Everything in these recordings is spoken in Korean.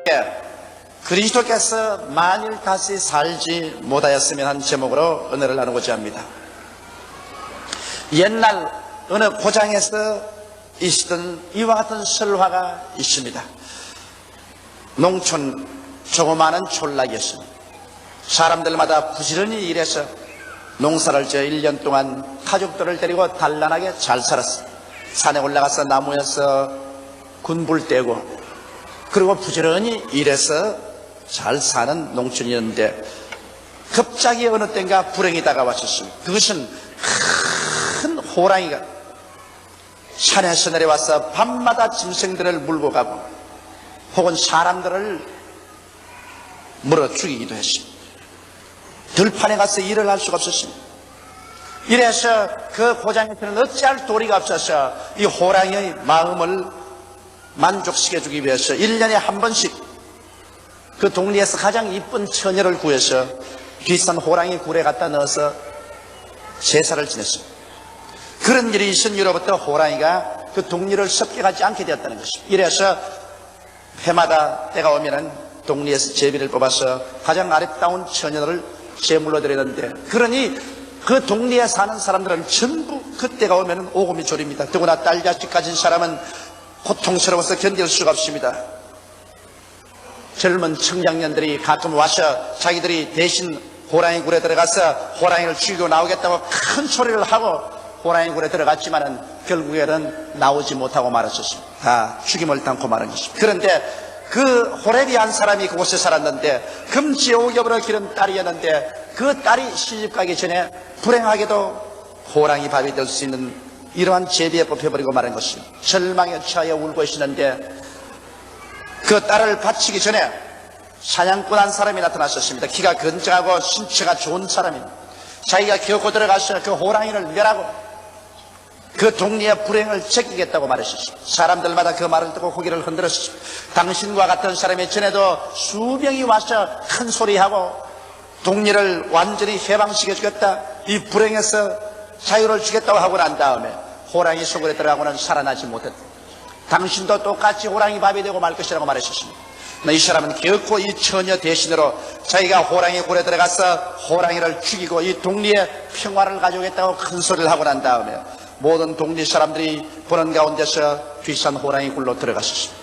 함께 그리스도께서 만일 다시 살지 못하였으면 한 제목으로 은혜를 나누고자 합니다. 옛날 어느 고장에서 있었던 이와 같은 설화가 있습니다. 농촌 조그마한 촌락이었습니다. 사람들마다 부지런히 일해서 농사를 지어 1년 동안 가족들을 데리고 단란하게 잘 살았어요. 산에 올라가서 나무에서 군불 떼고 그리고 부지런히 일해서 잘 사는 농촌이었는데 갑자기 어느 때인가 불행이 다가왔었습니다. 그것은 큰 호랑이가 산에서 내려와서 밤마다 짐승들을 물고 가고 혹은 사람들을 물어 죽이기도 했습니다. 들판에 가서 일을 할 수가 없었습니다. 이래서 그 고장에서는 어찌할 도리가 없어서 이 호랑이의 마음을 만족시켜주기 위해서 1년에 한 번씩 그 동리에서 가장 이쁜 처녀를 구해서 비싼 호랑이 굴에 갖다 넣어서 제사를 지냈습니다. 그런 일이 있은 이후로부터 호랑이가 그 동리를 섭격하지 않게 되었다는 것입니다. 이래서 해마다 때가 오면은 동리에서 제비를 뽑아서 가장 아름다운 처녀를 제물로 드리는데, 그러니 그 동리에 사는 사람들은 전부 그때가 오면 오금이 졸입니다. 더구나 딸 자식 가진 사람은 고통스러워서 견딜 수가 없습니다. 젊은 청장년들이 가끔 와서 자기들이 대신 호랑이 굴에 들어가서 호랑이를 죽이고 나오겠다고 큰 소리를 하고 호랑이 굴에 들어갔지만은 결국에는 나오지 못하고 말았었습니다. 다 죽임을 당고 말은 것입니다. 그런데 그 호레비 한 사람이 그곳에 살았는데 금지옥엽으로 기른 딸이었는데 그 딸이 시집가기 전에 불행하게도 호랑이 밥이 될 수 있는 이러한 제비에 뽑혀버리고 말한 것입니다. 절망에 처하여 울고 있었는데 그 딸을 바치기 전에 사냥꾼 한 사람이 나타났었습니다. 키가 건장하고 신체가 좋은 사람입니다. 자기가 기어코 들어가서 그 호랑이를 멸하고 그 동리의 불행을 제끼겠다고 말했었습니다. 사람들마다 그 말을 듣고 고개를 흔들었습니다. 당신과 같은 사람이 전에도 수명이 와서 큰 소리하고 동리를 완전히 해방시켜 주겠다, 이 불행에서 자유를 주겠다고 하고 난 다음에 호랑이 속으로 들어가고는 살아나지 못했다. 당신도 똑같이 호랑이 밥이 되고 말 것이라고 말했었습니다. 이 사람은 결코 이 처녀 대신으로 자기가 호랑이 굴에 들어가서 호랑이를 죽이고 이 동리의 평화를 가져오겠다고 큰 소리를 하고 난 다음에 모든 동리 사람들이 보는 가운데서 비싼 호랑이 굴로 들어갔었습니다.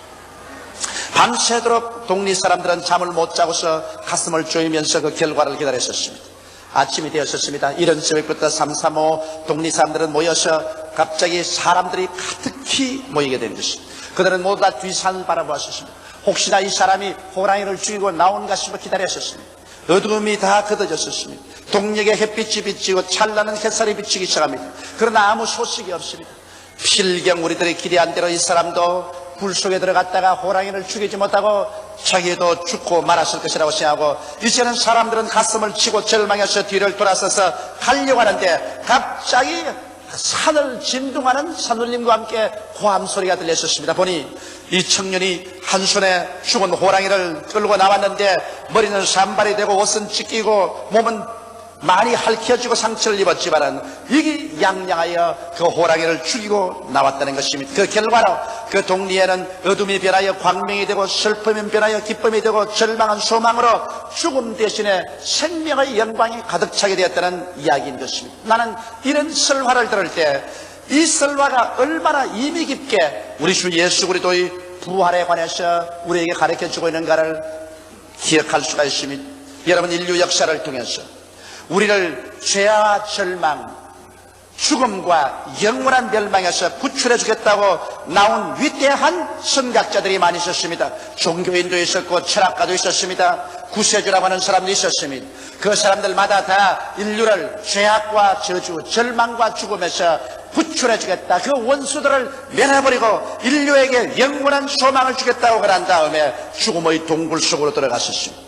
밤새도록 동리 사람들은 잠을 못 자고서 가슴을 조이면서 그 결과를 기다렸었습니다. 아침이 되었었습니다. 이런 새벽부터 335 동리 사람들은 모여서 갑자기 사람들이 가득히 모이게 된 것입니다. 그들은 모두 다 뒷산을 바라보았었습니다. 혹시나 이 사람이 호랑이를 죽이고 나온가 싶어 기다렸었습니다. 어둠이 다 걷어졌었습니다. 동력의 햇빛이 비치고 찬란한 햇살이 비치기 시작합니다. 그러나 아무 소식이 없습니다. 필경 우리들이 기대한 대로 이 사람도 불 속에 들어갔다가 호랑이를 죽이지 못하고 자기도 죽고 말았을 것이라고 생각하고 이제는 사람들은 가슴을 치고 절망해서 뒤를 돌아서서 가려고 하는데 갑자기 산을 진동하는 산울림과 함께 호함 소리가 들렸었습니다. 보니 이 청년이 한 손에 죽은 호랑이를 끌고 나왔는데 머리는 산발이 되고 옷은 찢기고 몸은 많이 핥혀지고 상처를 입었지만은 이게 양양하여 그 호랑이를 죽이고 나왔다는 것입니다. 그 결과로 그 동리에는 어둠이 변하여 광명이 되고 슬픔이 변하여 기쁨이 되고 절망한 소망으로 죽음 대신에 생명의 영광이 가득 차게 되었다는 이야기인 것입니다. 나는 이런 설화를 들을 때 이 설화가 얼마나 의미 깊게 우리 주 예수 그리스도의 부활에 관해서 우리에게 가르쳐주고 있는가를 기억할 수가 있습니다. 여러분, 인류 역사를 통해서 우리를 죄와 절망, 죽음과 영원한 멸망에서 구출해 주겠다고 나온 위대한 선각자들이 많이 있었습니다. 종교인도 있었고 철학가도 있었습니다. 구세주라고 하는 사람도 있었습니다. 그 사람들마다 다 인류를 죄악과 저주, 절망과 죽음에서 구출해 주겠다, 그 원수들을 멸해버리고 인류에게 영원한 소망을 주겠다고 그런 다음에 죽음의 동굴 속으로 들어갔었습니다.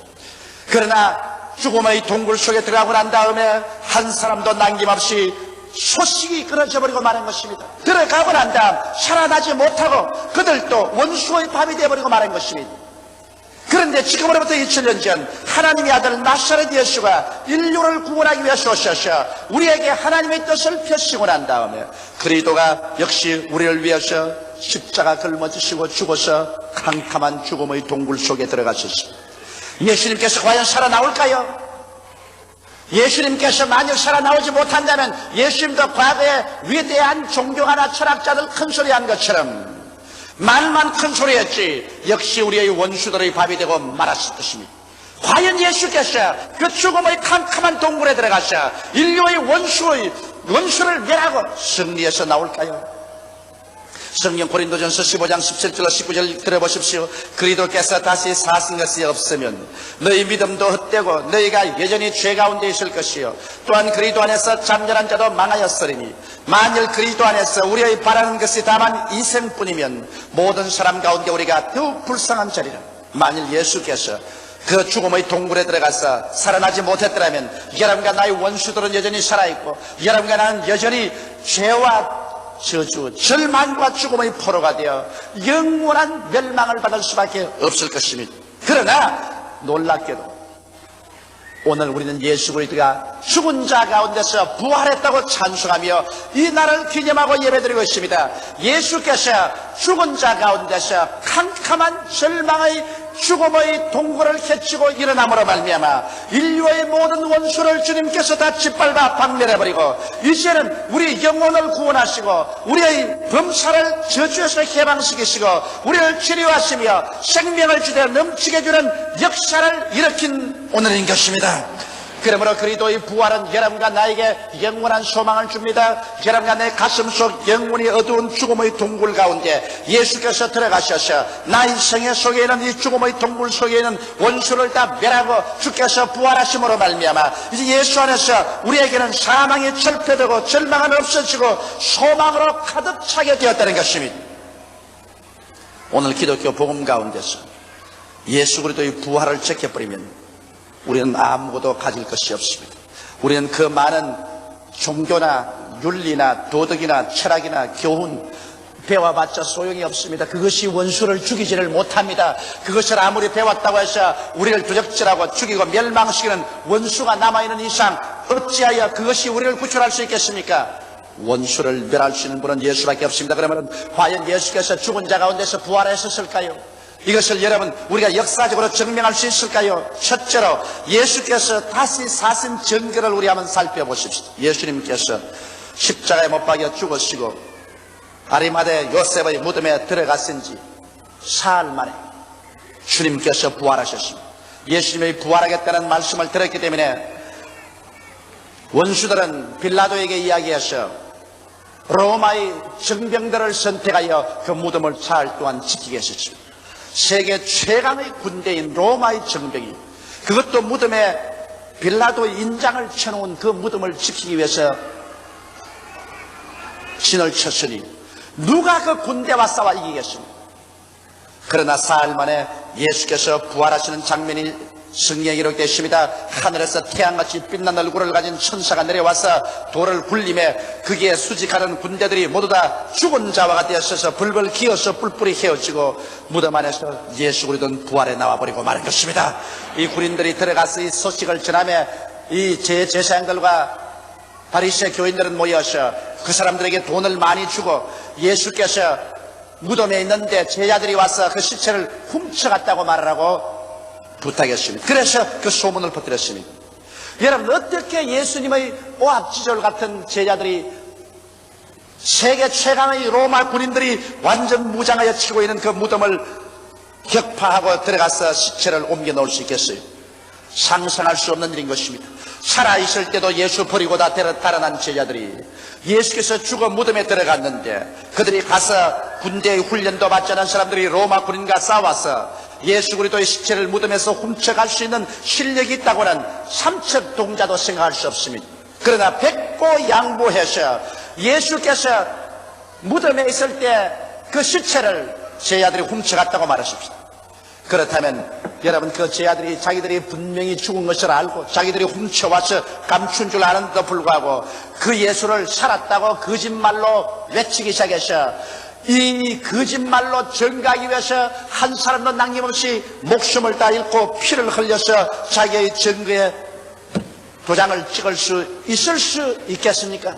그러나 죽음의 동굴 속에 들어가고 난 다음에 한 사람도 남김없이 소식이 끊어져 버리고 마는 것입니다. 들어가고 난 다음 살아나지 못하고 그들도 원수의 밥이 되어버리고 마는 것입니다. 그런데 지금으로부터 2000년 전 하나님의 아들 나사렛 예수가 인류를 구원하기 위해서 오셔서 우리에게 하나님의 뜻을 펴시고 난 다음에 그리스도가 역시 우리를 위해서 십자가 걸머지시고 죽어서 캄캄한 죽음의 동굴 속에 들어가셨습니다. 예수님께서 과연 살아나올까요? 예수님께서 만약 살아나오지 못한다면 예수님도 과거에 위대한 종교가나 철학자들 큰소리한 것처럼 말만 큰소리했지 역시 우리의 원수들의 밥이 되고 말았을 것입니다. 과연 예수께서 그 죽음의 캄캄한 동굴에 들어가서 인류의 원수를 멸하고 승리해서 나올까요? 성경 고린도전서 15장 17절로 19절 들어보십시오. 그리스도께서 다시 사신 것이 없으면 너희 믿음도 헛되고 너희가 여전히 죄 가운데 있을 것이요 또한 그리스도 안에서 잠잠한 자도 망하였으리니 만일 그리스도 안에서 우리의 바라는 것이 다만 이생뿐이면 모든 사람 가운데 우리가 더욱 불쌍한 자리라. 만일 예수께서 그 죽음의 동굴에 들어가서 살아나지 못했더라면 여러분과 나의 원수들은 여전히 살아있고 여러분과 나는 여전히 죄와 저주, 절망과 죽음의 포로가 되어 영원한 멸망을 받을 수밖에 없을 것입니다. 그러나 놀랍게도 오늘 우리는 예수 그리스도가 죽은 자 가운데서 부활했다고 찬송하며 이 날을 기념하고 예배드리고 있습니다. 예수께서 죽은 자 가운데서 캄캄한 절망의 죽음의 동굴을 헤치고 일어남으로 말미암아 인류의 모든 원수를 주님께서 다 짓밟아 박멸해버리고 이제는 우리 영혼을 구원하시고 우리의 범사를 저주에서 해방시키시고 우리를 치료하시며 생명을 주되 넘치게 주는 역사를 일으킨 오늘인 것입니다. 그러므로 그리스도의 부활은 여러분과 나에게 영원한 소망을 줍니다. 여러분과 내 가슴 속 영원히 어두운 죽음의 동굴 가운데 예수께서 들어가셔서 나의 생애 속에 있는 이 죽음의 동굴 속에 있는 원수를 다 멸하고 주께서 부활하심으로 말미암아 이제 예수 안에서 우리에게는 사망이 철폐되고 절망은 없어지고 소망으로 가득 차게 되었다는 것입니다. 오늘 기독교 복음 가운데서 예수 그리스도의 부활을 지켜버리면 우리는 아무것도 가질 것이 없습니다. 우리는 그 많은 종교나 윤리나 도덕이나 철학이나 교훈 배워봤자 소용이 없습니다. 그것이 원수를 죽이지를 못합니다. 그것을 아무리 배웠다고 해서 우리를 도적질하고 죽이고 멸망시키는 원수가 남아있는 이상 어찌하여 그것이 우리를 구출할 수 있겠습니까? 원수를 멸할 수 있는 분은 예수밖에 없습니다. 그러면 과연 예수께서 죽은 자 가운데서 부활하셨을까요? 이것을 여러분 우리가 역사적으로 증명할 수 있을까요? 첫째로 예수께서 다시 사신 증거를 우리 한번 살펴보십시오. 예수님께서 십자가에 못 박여 죽으시고 아리마대 요셉의 무덤에 들어가신 지 사흘 만에 주님께서 부활하셨습니다. 예수님이 부활하겠다는 말씀을 들었기 때문에 원수들은 빌라도에게 이야기해서 로마의 정병들을 선택하여 그 무덤을 사흘 동안 지키게 했습니다. 세계 최강의 군대인 로마의 정병이 그것도 무덤에 빌라도의 인장을 쳐놓은 그 무덤을 지키기 위해서 진을 쳤으니 누가 그 군대와 싸워 이기겠습니까? 그러나 사흘 만에 예수께서 부활하시는 장면이 성경에 기록되어 있습니다. 하늘에서 태양같이 빛난 얼굴을 가진 천사가 내려와서 돌을 굴림에 거기에 수직하는 군대들이 모두 다 죽은 자와 되어서 불벌 기어서 뿔뿔이 헤어지고 무덤 안에서 예수 그리스도는 부활해 나와버리고 마는 것입니다. 이 군인들이 들어가서 이 소식을 전하며 이 제사장들과 바리새 교인들은 모여서 그 사람들에게 돈을 많이 주고 예수께서 무덤에 있는데 제자들이 와서 그 시체를 훔쳐갔다고 말하라고 부탁했습니다. 그래서 그 소문을 퍼뜨렸습니다. 여러분 어떻게 예수님의 오합지졸 같은 제자들이 세계 최강의 로마 군인들이 완전 무장하여 치고 있는 그 무덤을 격파하고 들어가서 시체를 옮겨 놓을 수 있겠어요? 상상할 수 없는 일인 것입니다. 살아있을 때도 예수 버리고 다 달아난 제자들이 예수께서 죽어 무덤에 들어갔는데 그들이 가서 군대의 훈련도 받지 않은 사람들이 로마 군인과 싸워서 예수 그리스도의 시체를 무덤에서 훔쳐갈 수 있는 실력이 있다고는 삼척 동자도 생각할 수 없습니다. 그러나 백고 양보해서 예수께서 무덤에 있을 때 그 시체를 제자들이 훔쳐갔다고 말하십시오. 그렇다면 여러분 그 제자들이 자기들이 분명히 죽은 것을 알고 자기들이 훔쳐와서 감춘 줄 아는데도 불구하고 그 예수를 살았다고 거짓말로 외치기 시작해서 이 거짓말로 증가하기 위해서 한 사람도 남김없이 목숨을 다 잃고 피를 흘려서 자기의 증거에 도장을 찍을 수 있을 수 있겠습니까?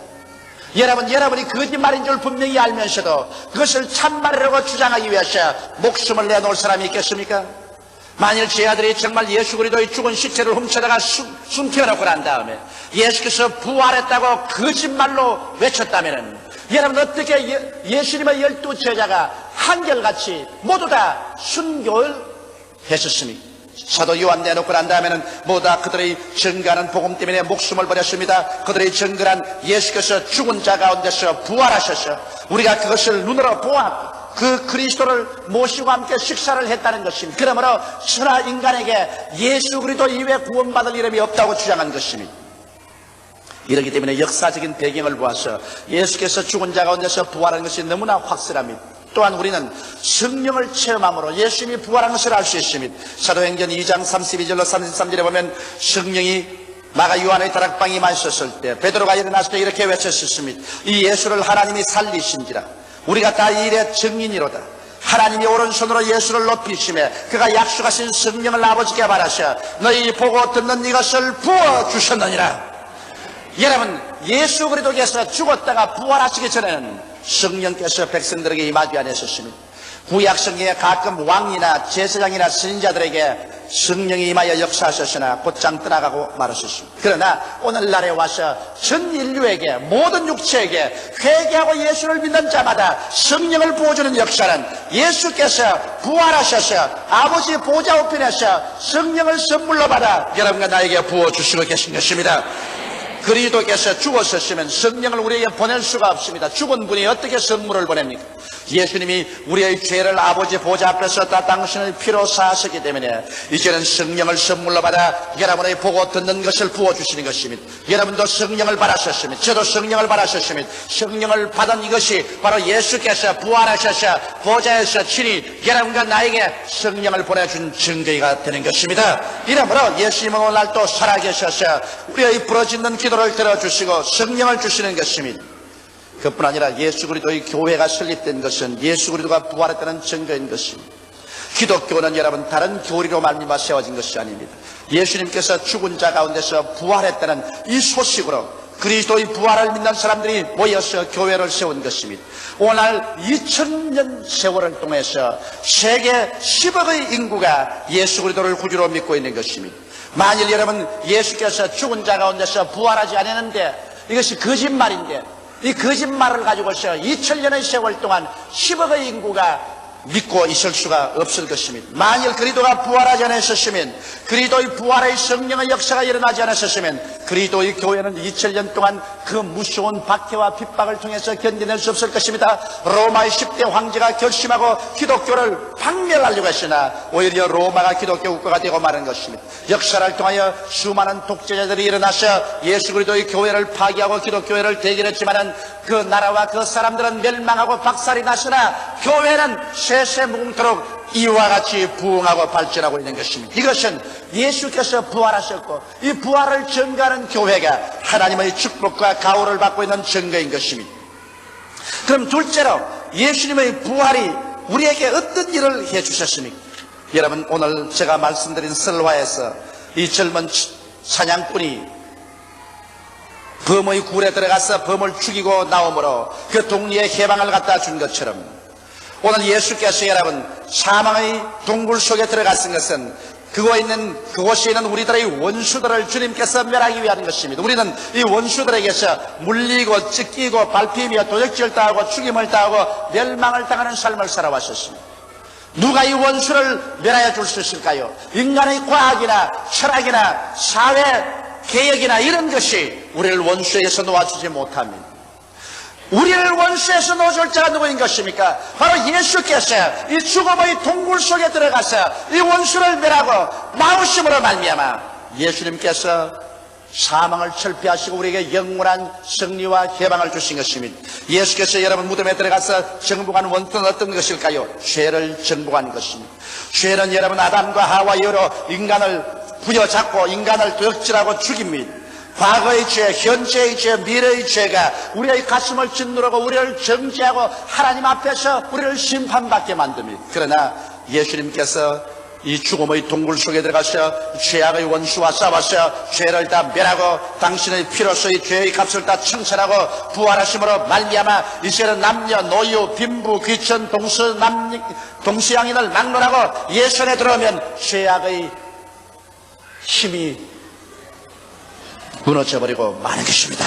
여러분이 거짓말인 줄 분명히 알면서도 그것을 참말이라고 주장하기 위해서 목숨을 내놓을 사람이 있겠습니까? 만일 제 아들이 정말 예수 그리스도의 죽은 시체를 훔쳐다가 숨겨놓고 난 다음에 예수께서 부활했다고 거짓말로 외쳤다면 여러분 어떻게 예수님의 12제자가 한결같이 모두 다 순교를 했었습니까? 사도 요한 내놓고 난 다음에는 모두 다 그들의 증거하는 복음 때문에 목숨을 버렸습니다. 그들의 증거한 예수께서 죽은 자 가운데서 부활하셔서 우리가 그것을 눈으로 보았고 그 그리스도를 모시고 함께 식사를 했다는 것입니다. 그러므로 천하 인간에게 예수 그리스도 이외에 구원받을 이름이 없다고 주장한 것입니다. 이렇기 때문에 역사적인 배경을 보아서 예수께서 죽은 자 가운데서 부활한 것이 너무나 확실합니다. 또한 우리는 성령을 체험함으로 예수님이 부활한 것을 알 수 있습니다. 사도행전 2장 32절로 33절에 보면 성령이 마가 요한의 다락방에 마셨을 때 베드로가 일어나서 이렇게 외쳤습니다. 이 예수를 하나님이 살리신지라 우리가 다 이 일의 증인이로다. 하나님이 오른손으로 예수를 높이시며 그가 약속하신 성령을 아버지께 받으셔 너희 보고 듣는 이것을 부어주셨느니라. 여러분 예수 그리스도께서 죽었다가 부활하시기 전에는 성령께서 백성들에게 임하지 않으셨습니다. 구약 성경에 가끔 왕이나 제사장이나 선지자들에게 성령이 임하여 역사하셨으나 곧장 떠나가고 말하셨습니다. 그러나 오늘날에 와서 전 인류에게 모든 육체에게 회개하고 예수를 믿는 자마다 성령을 부어주는 역사는 예수께서 부활하셔서 아버지 보좌 우편에서 성령을 선물로 받아 여러분과 나에게 부어주시고 계신 것입니다. 그리스도께서 죽었었으면 성령을 우리에게 보낼 수가 없습니다. 죽은 분이 어떻게 선물을 보냅니까? 예수님이 우리의 죄를 아버지 보좌 앞에서 다 당신의 피로 사하셨기 때문에 이제는 성령을 선물로 받아 여러분의 보고 듣는 것을 부어주시는 것입니다. 여러분도 성령을 받으셨습니다. 저도 성령을 받으셨습니다. 성령을 받은 이것이 바로 예수께서 부활하셔서 보좌에서 친히 여러분과 나에게 성령을 보내준 증거가 되는 것입니다. 이러므로 예수님은 오늘날 또 살아계셔서 우리의 부러지는 기도를 들어주시고 성령을 주시는 것입니다. 그뿐 아니라 예수 그리스도의 교회가 설립된 것은 예수 그리스도가 부활했다는 증거인 것입니다. 기독교는 여러분 다른 교리로 말미암아 세워진 것이 아닙니다. 예수님께서 죽은 자 가운데서 부활했다는 이 소식으로 그리스도의 부활을 믿는 사람들이 모여서 교회를 세운 것입니다. 오늘 2000년 세월을 통해서 세계 10억의 인구가 예수 그리스도를 구주로 믿고 있는 것입니다. 만일 여러분 예수께서 죽은 자 가운데서 부활하지 않았는데 이것이 거짓말인데 이 거짓말을 가지고서 2000년의 세월 동안 10억의 인구가 믿고 있을 수가 없을 것입니다. 만일 그리스도가 부활하지 않았었으면 그리스도의 부활의 성령의 역사가 일어나지 않았었으면 그리스도의 교회는 2000년 동안 그 무서운 박해와 핍박을 통해서 견뎌낼 수 없을 것입니다. 로마의 10대 황제가 결심하고 기독교를 박멸하려고 했으나 오히려 로마가 기독교 국가가 되고 마는 것입니다. 역사를 통하여 수많은 독재자들이 일어나서 예수 그리스도의 교회를 파괴하고 기독교회를 대결했지만은 그 나라와 그 사람들은 멸망하고 박살이 났으나 교회는 세세무궁토록 이와 같이 부흥하고 발전하고 있는 것입니다. 이것은 예수께서 부활하셨고 이 부활을 증거하는 교회가 하나님의 축복과 가호를 받고 있는 증거인 것입니다. 그럼 둘째로 예수님의 부활이 우리에게 어떤 일을 해주셨습니까? 여러분 오늘 제가 말씀드린 설화에서 이 젊은 사냥꾼이 범의 굴에 들어가서 범을 죽이고 나오므로 그 동리에 해방을 갖다 준 것처럼 오늘 예수께서 여러분 사망의 동굴 속에 들어갔은 것은 그곳에 있는 우리들의 원수들을 주님께서 멸하기 위한 것입니다. 우리는 이 원수들에게서 물리고 찢기고 밟히며 도적질을 당하고 죽임을 당하고 멸망을 당하는 삶을 살아왔었습니다. 누가 이 원수를 멸하여 줄 수 있을까요? 인간의 과학이나 철학이나 사회 개혁이나 이런 것이 우리를 원수에게서 놓아주지 못합니다. 우리를 원수에서 놓아줄 자가 누구인 것입니까? 바로 예수께서 이 죽음의 동굴 속에 들어가서 이 원수를 멸하고 나오심으로 말미암아 예수님께서 사망을 철폐하시고 우리에게 영원한 승리와 해방을 주신 것입니다. 예수께서 여러분 무덤에 들어가서 정복한 원수는 어떤 것일까요? 죄를 정복한 것입니다. 죄는 여러분 아담과 하와 여러 인간을 부여잡고 인간을 도적질하고 죽입니다. 과거의 죄, 현재의 죄, 미래의 죄가 우리의 가슴을 짓누르고 우리를 정죄하고 하나님 앞에서 우리를 심판받게 만듭니다. 그러나 예수님께서 이 죽음의 동굴 속에 들어가서 죄악의 원수와 싸워서 죄를 다 멸하고 당신의 피로서 이 죄의 값을 다 청산하고 부활하심으로 말미암아 이제는 남녀 노유 빈부 귀천 동서양인을 막론하고 예수 안에 들어오면 죄악의 힘이 무너져버리고 마는 것입니다.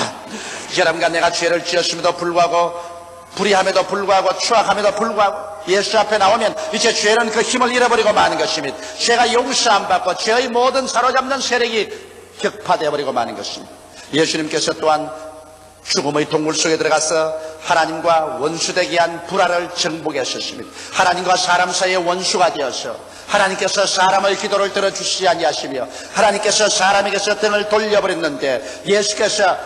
여러분과 내가 죄를 지었음에도 불구하고 불의함에도 불구하고 추악함에도 불구하고 예수 앞에 나오면 이제 죄는 그 힘을 잃어버리고 마는 것입니다. 죄가 용서 안 받고 죄의 모든 사로잡는 세력이 격파되어 버리고 마는 것입니다. 예수님께서 또한 죽음의 동굴 속에 들어가서 하나님과 원수되게 한 불화를 정복하셨습니다. 하나님과 사람 사이의 원수가 되어서 하나님께서 사람의 기도를 들어주시지 아니하시며 하나님께서 사람에게서 등을 돌려버렸는데 예수께서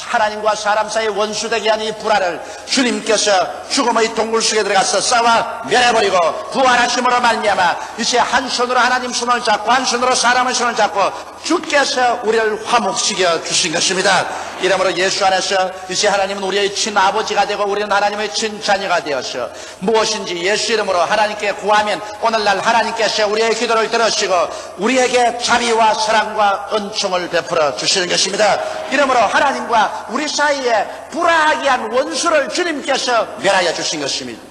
하나님과 사람 사이의 원수되게 한 이 불화를 주님께서 죽음의 동굴 속에 들어가서 싸워 멸해버리고 부활하심으로 말미암아 이제 한 손으로 하나님 손을 잡고 한 손으로 사람의 손을 잡고 주께서 우리를 화목시켜 주신 것입니다. 이러므로 예수 안에서 이제 하나님은 우리의 친아버지가 되고 우리는 하나님의 친자녀가 되어서 무엇인지 예수 이름으로 하나님께 구하면 오늘날 하나님께서 우리의 기도를 들으시고 우리에게 자비와 사랑과 은총을 베풀어 주시는 것입니다. 이러므로 하나님과 우리 사이에 불화하게 한 원수를 주님께서 멸하여 주신 것입니다.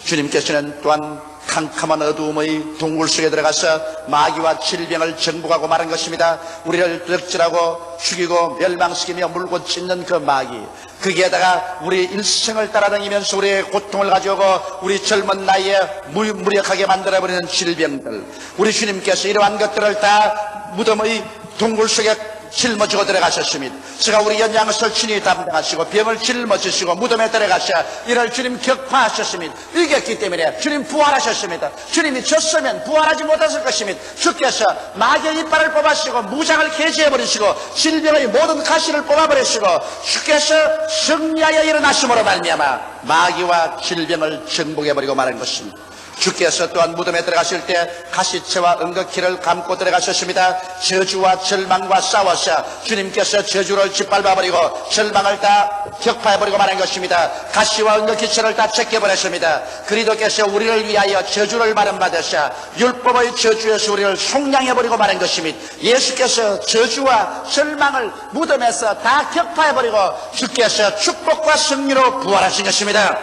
주님께서는 또한 캄캄한 어두움의 동굴 속에 들어가서 마귀와 질병을 정복하고 말한 것입니다. 우리를 득질하고 죽이고 멸망시키며 물고 찢는 그 마귀, 거기에다가 우리 일생을 따라다니면서 우리의 고통을 가져오고 우리 젊은 나이에 무력하게 만들어버리는 질병들, 우리 주님께서 이러한 것들을 다 무덤의 동굴 속에 짊어지고 들어가셨습니다. 제가 우리 연양을 친히 담당하시고 병을 짊어지시고 무덤에 들어가셔 이를 주님 격파하셨습니다. 이겼기 때문에 주님 부활하셨습니다. 주님이 졌으면 부활하지 못했을 것입니다. 주께서 마귀의 이빨을 뽑아시고 무장을 개지해버리시고 질병의 모든 가시를 뽑아버리시고 주께서 승리하여 일어나심으로 말미암아 마귀와 질병을 정복해버리고 말한 것입니다. 주께서 또한 무덤에 들어가실 때 가시체와 은거키를 감고 들어가셨습니다. 저주와 절망과 싸워서 주님께서 저주를 짓밟아버리고 절망을 다 격파해버리고 말한 것입니다. 가시와 은거키체를 다 제껴버렸습니다. 그리스도께서 우리를 위하여 저주를 받으셔 율법의 저주에서 우리를 속량해버리고 말한 것입니다. 예수께서 저주와 절망을 무덤에서 다 격파해버리고 주께서 축복과 승리로 부활하신 것입니다.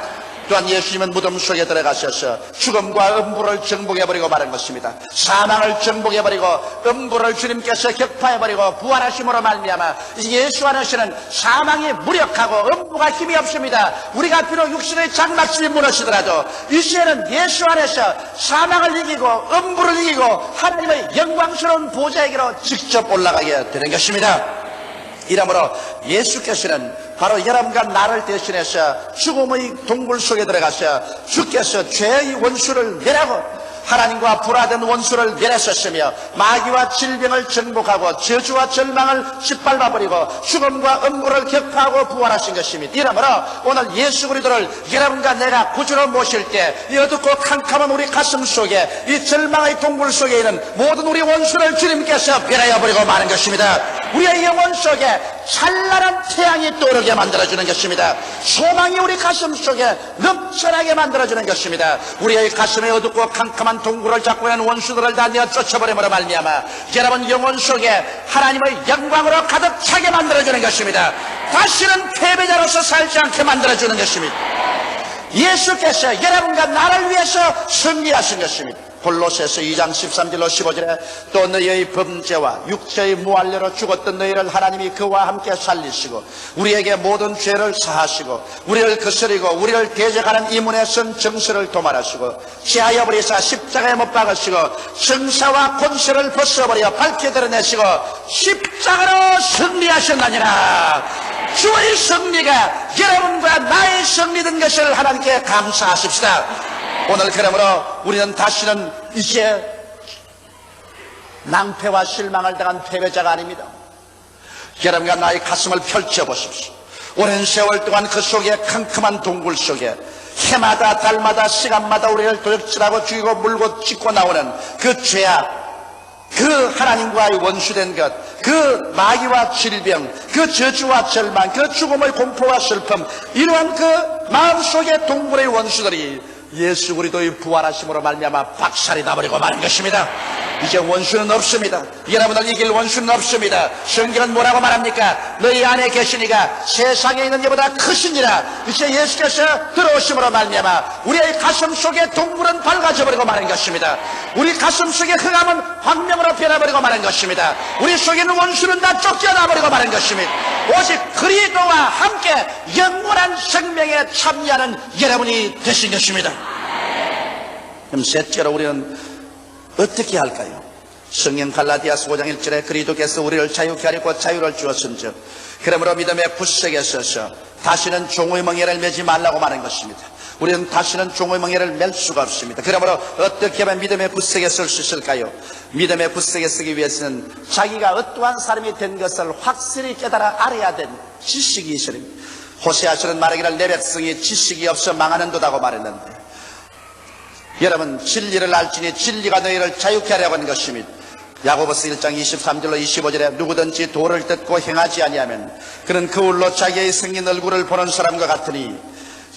또한 예수님은 무덤 속에 들어가셔서 죽음과 음부를 정복해버리고 말한 것입니다. 사망을 정복해버리고 음부를 주님께서 격파해버리고 부활하심으로 말미암아 예수 안에서는 사망이 무력하고 음부가 힘이 없습니다. 우리가 비록 육신의 장막심이 무너지더라도 이제는 예수 안에서 사망을 이기고 음부를 이기고 하나님의 영광스러운 보좌에게로 직접 올라가게 되는 것입니다. 이러므로 예수께서는 바로 여러분과 나를 대신해서 죽음의 동굴 속에 들어가서 주께서 죄의 원수를 멸하고 하나님과 불화된 원수를 멸했었으며 마귀와 질병을 정복하고 저주와 절망을 짓밟아버리고 죽음과 음부를 격파하고 부활하신 것입니다. 이러므로 오늘 예수 그리스도를 여러분과 내가 구주로 모실 때 이 어둡고 캄캄한 우리 가슴 속에 이 절망의 동굴 속에 있는 모든 우리 원수를 주님께서 멸하여 버리고 마는 것입니다. 우리의 영혼 속에 찬란한 태양이 떠오르게 만들어주는 것입니다. 소망이 우리 가슴 속에 넘쳐나게 만들어주는 것입니다. 우리의 가슴에 어둡고 캄캄한 동굴을 잡고 있는 원수들을 다 내어 쫓아버림으로 말미암아 여러분 영혼 속에 하나님의 영광으로 가득 차게 만들어주는 것입니다. 다시는 패배자로서 살지 않게 만들어주는 것입니다. 예수께서 여러분과 나를 위해서 승리하신 것입니다. 골로새서 2장 13절로 15절에 또 너희의 범죄와 육체의 무할례로 죽었던 너희를 하나님이 그와 함께 살리시고 우리에게 모든 죄를 사하시고 우리를 거스리고 우리를 대적하는 이문의 선 정서를 도말하시고 제하여 버리사 십자가에 못 박으시고 정사와 권세를 벗어버려 밝게 드러내시고 십자가로 승리하셨나니라. 주의 승리가 여러분과 나의 승리된 것을 하나님께 감사하십시다. 오늘 그러므로 우리는 다시는 이제 낭패와 실망을 당한 패배자가 아닙니다. 여러분과 나의 가슴을 펼쳐보십시오. 오랜 세월 동안 그 속에 캄캄한 동굴 속에 해마다 달마다 시간마다 우리를 도적질하고 죽이고 물고 찢고 나오는 그 죄악, 그 하나님과의 원수된 것, 그 마귀와 질병, 그 저주와 절망, 그 죽음의 공포와 슬픔, 이러한 그 마음속의 동굴의 원수들이 예수 그리스도의 부활하심으로 말미암아 박살이 나버리고 마는 것입니다. 이제 원수는 없습니다. 여러분을 이길 원수는 없습니다. 성경은 뭐라고 말합니까? 너희 안에 계시니가 세상에 있는 이보다 크시니라. 이제 예수께서 들어오심으로 말미암아 우리의 가슴 속에 동물은 밝아져 버리고 마는 것입니다. 우리 가슴 속에 흑암은 황명으로 변해버리고 마는 것입니다. 우리 속에 있는 원수는 다 쫓겨나 버리고 마는 것입니다. 오직 그리스도와 함께 영원한 생명에 참여하는 여러분이 되신 것입니다. 그럼 셋째로 우리는 어떻게 할까요? 성경 갈라디아서 5장 1절에 그리스도께서 우리를 자유케 하려고 자유를 주었은즉 그러므로 믿음의 굳세게 서서 다시는 종의 멍에를 매지 말라고 말하는 것입니다. 우리는 다시는 종의 멍에를 맬 수가 없습니다. 그러므로 어떻게 하면 믿음의 굳세게 설 수 있을까요? 믿음의 굳세게 서기 위해서는 자기가 어떠한 사람이 된 것을 확실히 깨달아 알아야 된 지식이 있어야 됩니다. 호세아서는 말하기를 내 백성이 지식이 없어 망하는도다고 말했는데, 여러분 진리를 알지니 진리가 너희를 자유케 하려고 하는 것입니다. 야고보서 1장 23절로 25절에 누구든지 도를 듣고 행하지 아니하면 그는 거울로 자기의 생긴 얼굴을 보는 사람과 같으니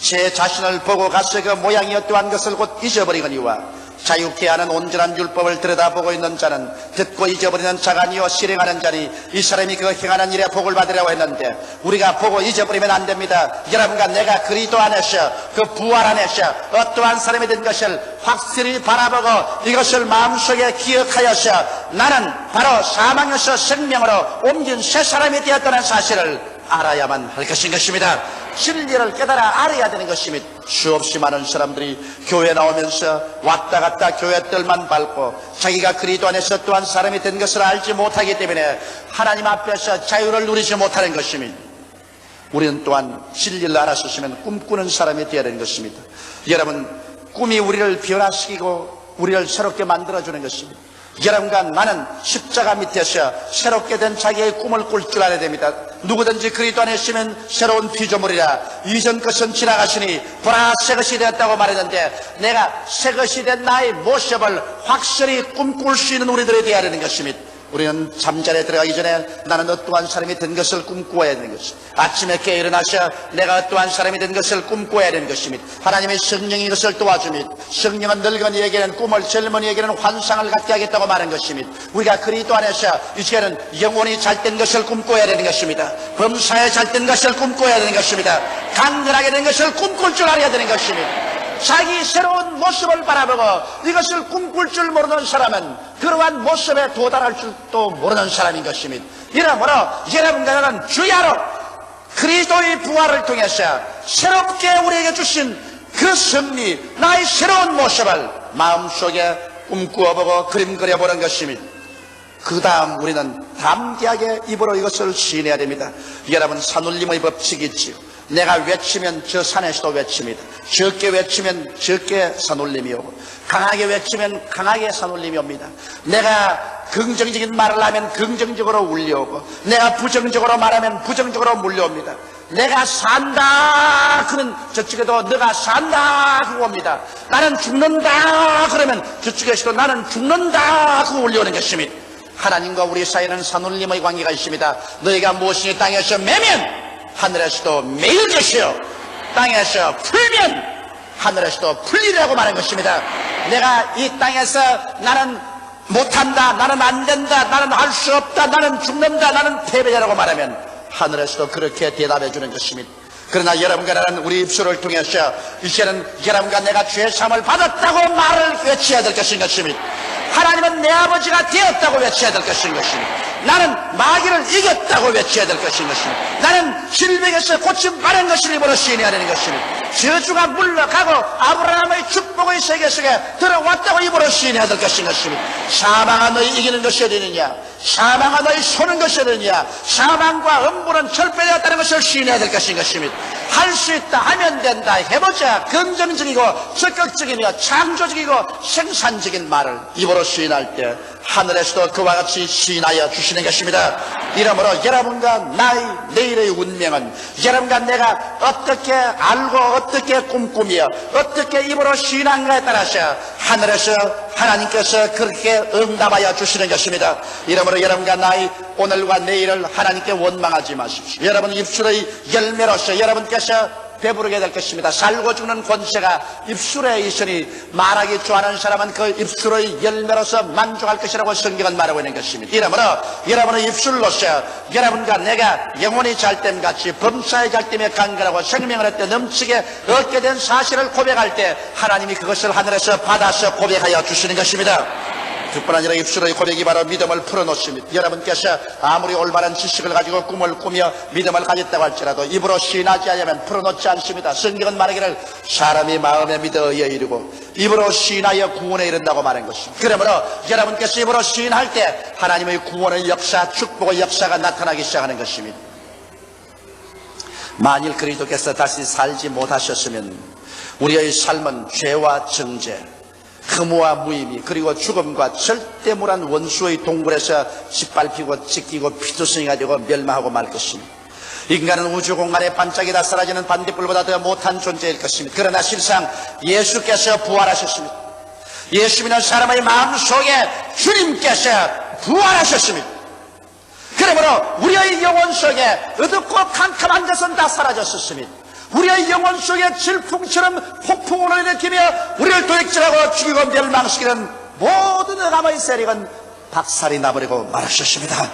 제 자신을 보고 가서 그 모양이 어떠한 것을 곧 잊어버리거니와 자유케 하는 온전한 율법을 들여다보고 있는 자는 듣고 잊어버리는 자가 아니요 실행하는 자니 이 사람이 그 행하는 일에 복을 받으려고 했는데 우리가 보고 잊어버리면 안 됩니다. 여러분과 내가 그리스도 안에서 그 부활 안에서 어떠한 사람이 된 것을 확실히 바라보고 이것을 마음속에 기억하여서 나는 바로 사망에서 생명으로 옮긴 새 사람이 되었다는 사실을 알아야만 할 것인 것입니다. 진리를 깨달아 알아야 되는 것입니다. 수없이 많은 사람들이 교회 나오면서 왔다 갔다 교회들만 밟고 자기가 그리스도 안에서 또한 사람이 된 것을 알지 못하기 때문에 하나님 앞에서 자유를 누리지 못하는 것입니다. 우리는 또한 진리를 알았으면 꿈꾸는 사람이 되어야 되는 것입니다. 여러분, 꿈이 우리를 변화시키고 우리를 새롭게 만들어주는 것입니다. 여러분과 나는 십자가 밑에서 새롭게 된 자기의 꿈을 꿀 줄 알아야 됩니다. 누구든지 그리스도 안에 있으면 새로운 피조물이라 이전 것은 지나가시니 보라 새 것이 되었다고 말했는데, 내가 새 것이 된 나의 모습을 확실히 꿈꿀 수 있는 우리들이 되어야 되는 것입니다. 우리는 잠자리에 들어가기 전에 나는 어떠한 사람이 된 것을 꿈꾸어야 되는 것입니다. 아침에 깨어 일어나서 내가 어떠한 사람이 된 것을 꿈꾸어야 되는 것입니다. 하나님의 성령이 이것을 도와줍니다. 성령은 늙은이에게는 꿈을, 젊은이에게는 환상을 갖게 하겠다고 말한 것입니다. 우리가 그리스도 안에서 이제는 영혼이 잘된 것을 꿈꾸어야 되는 것입니다. 범사에 잘된 것을 꿈꾸어야 되는 것입니다. 강건하게 된 것을 꿈꿀 줄 알아야 되는 것입니다. 자기 새로운 모습을 바라보고 이것을 꿈꿀 줄 모르는 사람은 그러한 모습에 도달할 줄도 모르는 사람인 것입니다. 이러므로 여러분과 나는 주야로 그리스도의 부활을 통해서 새롭게 우리에게 주신 그 승리, 나의 새로운 모습을 마음속에 꿈꾸어보고 그림 그려보는 것입니다. 그 다음 우리는 담대하게 입으로 이것을 시인해야 됩니다. 여러분, 산울림의 법칙이 있지요. 내가 외치면 저 산에서도 외칩니다. 적게 외치면 적게 산울림이 오고, 강하게 외치면 강하게 산울림이 옵니다. 내가 긍정적인 말을 하면 긍정적으로 울려오고, 내가 부정적으로 말하면 부정적으로 물려옵니다. 내가 산다 그러면 저쪽에도 너가 산다 그거 옵니다. 나는 죽는다 그러면 저쪽에서도 나는 죽는다 그거 울려오는 것입니다. 하나님과 우리 사이에는 산울림의 관계가 있습니다. 너희가 무엇이니 땅에서 매면 하늘에서도 매일 것이요 땅에서 풀면 하늘에서도 풀리라고 말한 것입니다. 내가 이 땅에서 나는 못한다, 나는 안 된다, 나는 할 수 없다, 나는 죽는다, 나는 패배자라고 말하면 하늘에서도 그렇게 대답해 주는 것입니다. 그러나 여러분과 나는 우리 입술을 통해서 이제는 여러분과 내가 죄 사함을 받았다고 말을 외쳐야 될 것인 것입니다. 하나님은 내 아버지가 되었다고 외쳐야 될 것인 것입니다. 나는 마귀를 이겼다고 외쳐야 될 것인 것입니다. 나는 질병에서 고침받은 것을 입으로 시인해야 되는 것입니다. 저주가 물러가고 아브라함의 축복의 세계 속에 들어왔다고 입으로 시인해야 될 것인 것입니다. 사망아 너희 이기는 것이 되느냐, 사망아 너희 소는 것이 되느냐, 사망과 음부는 철폐되었다는 것을 시인해야 될 것인 것입니다. 할 수 있다, 하면 된다, 해보자, 긍정적이고 적극적이며 창조적이고 생산적인 말을 입으로 시인할 때 하늘에서도 그와 같이 시인하여 주시는 것입니다. 이러므로 여러분과 나의 내일의 운명은 여러분과 내가 어떻게 알고 어떻게 꿈꾸며 어떻게 입으로 시인한가에 따라서 하늘에서 하나님께서 그렇게 응답하여 주시는 것입니다. 이러므로 여러분과 나의 오늘과 내일을 하나님께 원망하지 마십시오. 여러분 입술의 열매로서 여러분께서 배부르게 될 것입니다. 살고 죽는 권세가 입술에 있으니 말하기 좋아하는 사람은 그 입술의 열매로서 만족할 것이라고 성경은 말하고 있는 것입니다. 이러므로 여러분의 입술로서 여러분과 내가 영혼이 잘됨 같이 범사의 잘됨에 간결하고 생명을 얻되 넘치게 얻게 된 사실을 고백할 때 하나님이 그것을 하늘에서 받아서 고백하여 주시는 것입니다. 그뿐 아니라 입술의 고백이 바로 믿음을 풀어놓습니다. 여러분께서 아무리 올바른 지식을 가지고 꿈을 꾸며 믿음을 가졌다고 할지라도 입으로 시인하지 않으면 풀어놓지 않습니다. 성경은 말하기를 사람이 마음에 믿어 의에 이르고 입으로 시인하여 구원에 이른다고 말한 것입니다. 그러므로 여러분께서 입으로 시인할 때 하나님의 구원의 역사, 축복의 역사가 나타나기 시작하는 것입니다. 만일 그리스도께서 다시 살지 못하셨으면 우리의 삶은 죄와 정죄, 흠모와 무의미, 그리고 죽음과 절대무한 원수의 동굴에서 짓밟히고 찢기고 피투성이가 되고 멸망하고 말 것입니다. 인간은 우주 공간에 반짝이다 사라지는 반딧불보다 더 못한 존재일 것입니다. 그러나 실상 예수께서 부활하셨습니다. 예수 믿는 사람의 마음속에 주님께서 부활하셨습니다. 그러므로 우리의 영혼 속에 어둡고 캄캄한 것은 다 사라졌습니다. 우리의 영혼 속에 질풍처럼 폭풍을 일으키며 우리를 도액질하고 죽이고 멸망시키는 모든 흑암의 세력은 박살이 나버리고 말하셨습니다.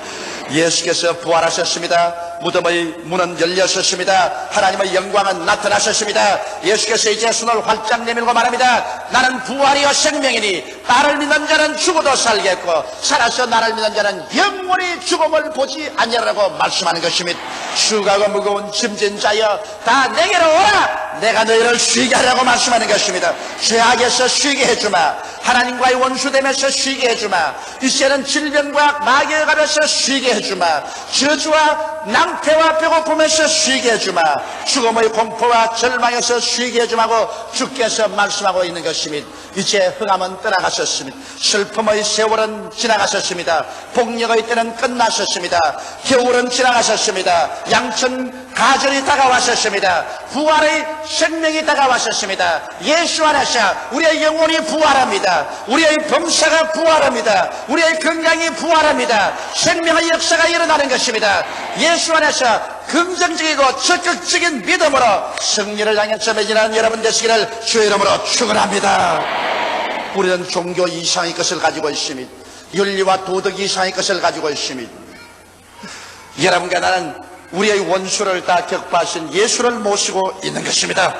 예수께서 부활하셨습니다. 무덤의 문은 열렸었습니다. 하나님의 영광은 나타나셨습니다. 예수께서 이제 손을 활짝 내밀고 말합니다. 나는 부활이요 생명이니 나를 믿는 자는 죽어도 살겠고 살아서 나를 믿는 자는 영원히 죽음을 보지 아니하라고 말씀하는 것입니다. 수고하고 무거운 짐진 자여 다 내게로 오라. 내가 너희를 쉬게 하라고 말씀하는 것입니다. 죄악에서 쉬게 해주마. 하나님과의 원수됨에서 쉬게 해주마. 이제는 질병과 마귀의 가면서 쉬게 해주마. 저주와 낭패와 배고픔에서 쉬게 해주마. 죽음의 공포와 절망에서 쉬게 해주마고 주께서 말씀하고 있는 것입니다. 이제 흑암은 떠나가셨습니다. 슬픔의 세월은 지나가셨습니다. 폭력의 때는 끝나셨습니다. 겨울은 지나가셨습니다. 양천 가절이 다가왔었습니다. 부활의 생명이 다가왔었습니다. 예수 안에서 우리의 영혼이 부활합니다. 우리의 범사가 부활합니다. 우리의 건강이 부활합니다. 생명의 역사가 일어나는 것입니다. 예수 안에서 긍정적이고 적극적인 믿음으로 승리를 향해서 매진하는 여러분 되시기를 주의 이름으로 축원합니다. 우리는 종교 이상의 것을 가지고 있습니다. 윤리와 도덕 이상의 것을 가지고 있습니다. 여러분과 나는 우리의 원수를 다 격파하신 예수를 모시고 있는 것입니다.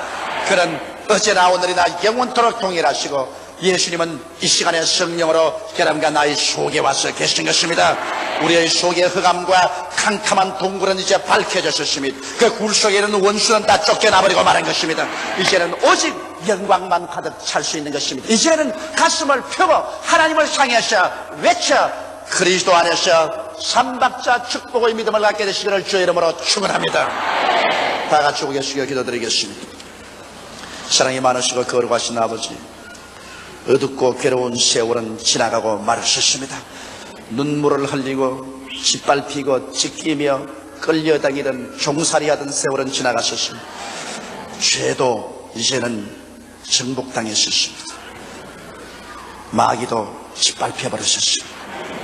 그는 어제나 오늘이나 영원토록 동일하시고 예수님은 이 시간에 성령으로 여러분과 나의 속에 와서 계신 것입니다. 우리의 속의 흑암과 캄캄한 동굴은 이제 밝혀졌습니다. 그 굴 속에 있는 원수는 다 쫓겨나버리고 말한 것입니다. 이제는 오직 영광만 가득 찰 수 있는 것입니다. 이제는 가슴을 펴고 하나님을 향해서 외쳐 그리스도 안에서 삼박자 축복의 믿음을 갖게 되시기를 주의 이름으로 축원합니다. 다 같이 고개 숙여 기도드리겠습니다. 사랑이 많으시고 거룩하신 아버지, 어둡고 괴로운 세월은 지나가고 말았습니다. 눈물을 흘리고 짓밟히고 찢기며 끌려다니던 종살이하던 세월은 지나갔었습니다. 죄도 이제는 정복당했었습니다. 마귀도 짓밟혀버렸었습니다.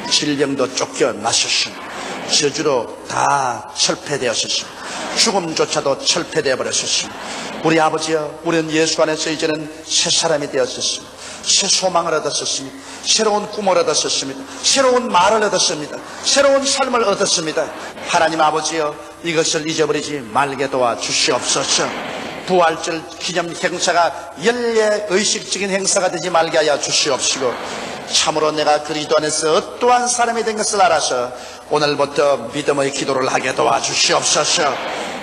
질병도 쫓겨나셨습니다. 저주로 다 철폐되었었습니다. 죽음조차도 철폐되어 버렸었습니다. 우리 아버지여, 우리는 예수 안에서 이제는 새 사람이 되었었습니다. 새 소망을 얻었었습니다. 새로운 꿈을 얻었었습니다. 새로운 말을 얻었습니다. 새로운 삶을 얻었습니다. 하나님 아버지여, 이것을 잊어버리지 말게 도와 주시옵소서. 부활절 기념 행사가 연례 의식적인 행사가 되지 말게 하여 주시옵시고, 참으로 내가 그리스도 안에서 어떠한 사람이 된 것을 알아서 오늘부터 믿음의 기도를 하게 도와주시옵소서.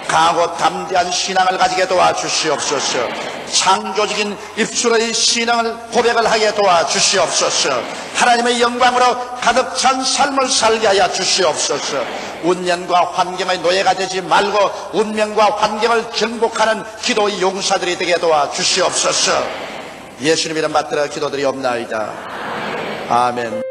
강하고 담대한 신앙을 가지게 도와주시옵소서. 창조적인 입술의 신앙을 고백을 하게 도와주시옵소서. 하나님의 영광으로 가득 찬 삶을 살게 하여 주시옵소서. 운명과 환경의 노예가 되지 말고 운명과 환경을 정복하는 기도의 용사들이 되게 도와주시옵소서. 예수님 이름 받들어 기도드리옵나이다. 아멘.